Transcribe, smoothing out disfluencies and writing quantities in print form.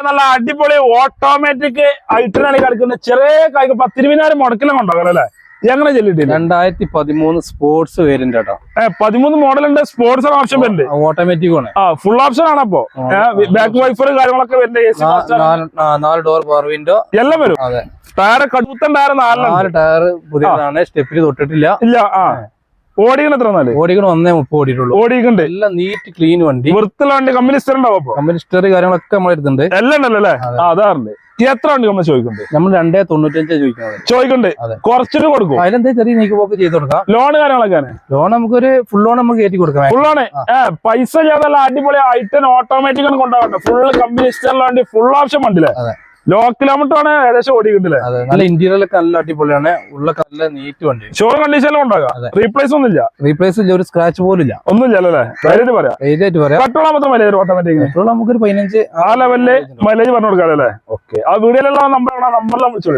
നല്ല അടിപൊളി ഓട്ടോമാറ്റിക് ഐറ്റനാണ് കളിക്കുന്നത്. ചെറിയ കായ്ക്ക് 10-20,000 മുടക്കിലും കൊണ്ടാകാം അല്ലെ? എങ്ങനെ ചെല്ലിട്ടില്ല? 2013 സ്പോർട്സ് വേരിയന്റ് കേട്ടോ. 13 മോഡലുണ്ട്. സ്പോർട്സ് ഓപ്ഷൻ വരുന്നുണ്ട്. ഓട്ടോമാറ്റിക് ആണ്. ഫുൾ ഓപ്ഷൻ ആണ്. അപ്പൊ ബാക്ക് വൈഫർ കാര്യങ്ങളൊക്കെ വരുന്നുണ്ട്. 4 ഡോർ പവർ വിൻഡോ എല്ലാം വരും. അതെ. ടയർ കടുത്തൻ ടയർ 4 ടയർ പുതിയതാണ്. സ്റ്റെപ്പിൽ തൊട്ടിട്ടില്ല. ഇല്ല. ഓടിക്കണ എത്ര? ഓടിക്കണ 1.30 ഓടിയിട്ടുള്ളൂ. ഓടിക്കുന്നുണ്ട്. എല്ലാം നീറ്റ് ക്ലീൻ വണ്ടി. വൃത്തിയുള്ള വണ്ടി. കമ്പനി സ്റ്റർ ഉണ്ടാവും. കമ്പനി സ്റ്റർ കാര്യങ്ങളൊക്കെ നമ്മൾ എടുത്തുണ്ട്. എല്ലാം ഉണ്ടല്ലോ അല്ലേ? അതാറുണ്ട്. എത്ര വണ്ടി നമ്മൾ ചോദിക്കുന്നുണ്ട്? നമ്മൾ 2.95 ചോദിക്കുന്നുണ്ട്. കുറച്ചിട്ട് കൊടുക്കും. അതിലെന്താ ചെറിയ നീക്കുപോക്ക് ചെയ്ത് കൊടുക്കാം. ലോൺ കാര്യങ്ങളൊക്കെ ലോൺ നമുക്കൊരു ഫുൾ ലോൺ നമുക്ക് കയറ്റി കൊടുക്കാം. Full loan. പൈസ ചെയ്തല്ല അടിപൊളി ഐറ്റൻ ഓട്ടോമാറ്റിക് ആണ് കൊണ്ടുപോകണ്ട. ഫുൾ കമ്പനി സ്റ്ററിലുള്ള വണ്ടി. ഫുൾ ഓപ്ഷൻ വണ്ടിയില്ലേ? ലോ കിലോമീറ്റർ ആണ് ഏകദേശം ഓടിക്കണ്ടില്ലേ? നല്ല ഇന്റീരിയറൊക്കെ നല്ല അടിപൊളിയാണ്. ഉള്ളൊക്കെ നല്ല നീറ്റ് വണ്ടി. ഷോ കണ്ടീഷനിലും ഉണ്ടാകാം. റീപ്ലേസ് ഒന്നുമില്ല. റീപ്ലേസ് ഇല്ല. ഒരു സ്ക്രാച്ച് പോലും ഇല്ല. ഒന്നുമില്ല അല്ലേ? ധൈര്യമായിട്ട് പറയാം. പെട്രോൾ മാത്രം മൈലേജ് ഓട്ടോമാറ്റിക്. പെട്രോൾ നമുക്കൊരു 15 ആ ലെവലില് മൈലേജ് പറഞ്ഞു കൊടുക്കാം അല്ലേ? ഓക്കെ. ആ വീഡിയോയിലുള്ള നമ്പറിലാണ്. നമ്പറിലാണ് വിളിച്ചോളൂ.